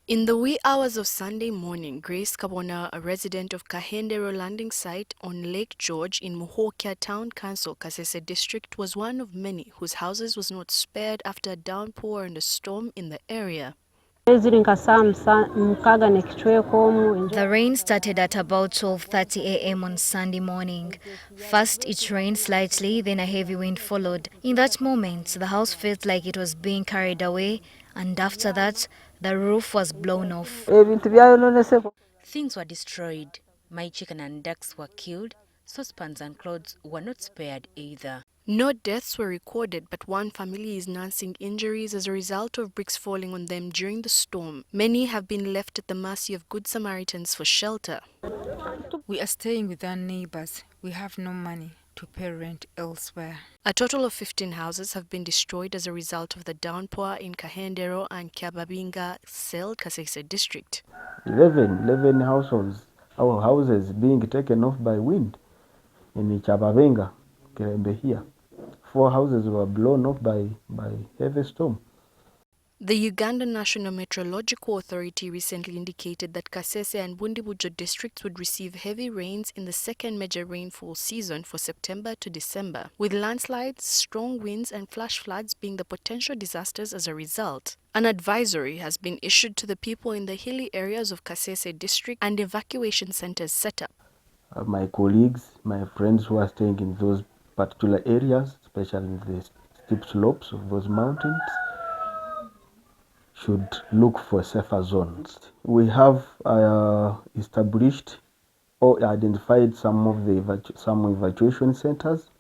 In the wee hours of Sunday morning, Grace Kabona, a resident of Kahendero landing site on Lake George in Muhokia Town Council, Kasese District, was one of many whose houses was not spared after a downpour and a storm in the area. The rain started at about 12:30 a.m. on Sunday morning. First it rained slightly, then a heavy wind followed. In that moment, the house felt like it was being carried away, and after that, the roof was blown off. Things were destroyed. My chicken and ducks were killed. Saucepans and clothes were not spared either. No deaths were recorded, but one family is nursing injuries as a result of bricks falling on them during the storm. Many have been left at the mercy of Good Samaritans for shelter. We are staying with our neighbors. We have no money to pay rent elsewhere. A total of 15 houses have been destroyed as a result of the downpour in Kahendero and Kyababinga, Kasese District. 11 households, our houses being taken off by wind in Kyababinga, here. 4 houses were blown off by heavy storm. The Ugandan National Meteorological Authority recently indicated that Kasese and Bundibujo districts would receive heavy rains in the second major rainfall season for September to December, with landslides, strong winds and flash floods being the potential disasters as a result. An advisory has been issued to the people in the hilly areas of Kasese district and evacuation centers set up. My colleagues, my friends who are staying in those particular areas, especially in the steep slopes of those mountains, should look for safer zones. We have established or identified some of the some evacuation centers.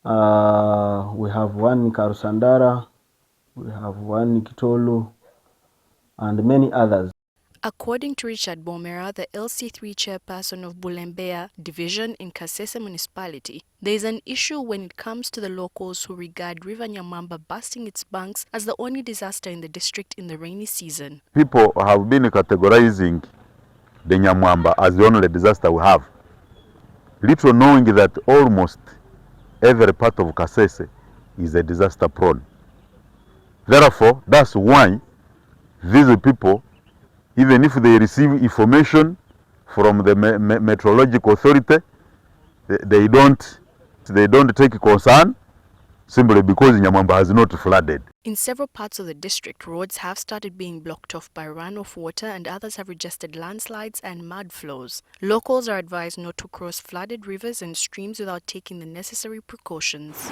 We have one in Karusandara, we have one in Kitolu, and many others. According to Richard Bomera, the LC3 chairperson of Bulembea division in Kasese Municipality, there is an issue when it comes to the locals who regard River Nyamwamba busting its banks as the only disaster in the district in the rainy season. People have been categorizing the Nyamwamba as the only disaster we have, little knowing that almost every part of Kasese is a disaster prone. Therefore, that's why these people, even if they receive information from the meteorological authority, they don't take concern simply because Nyamwamba has not flooded. In several parts of the district, roads have started being blocked off by runoff water and others have registered landslides and mud flows. Locals are advised not to cross flooded rivers and streams without taking the necessary precautions.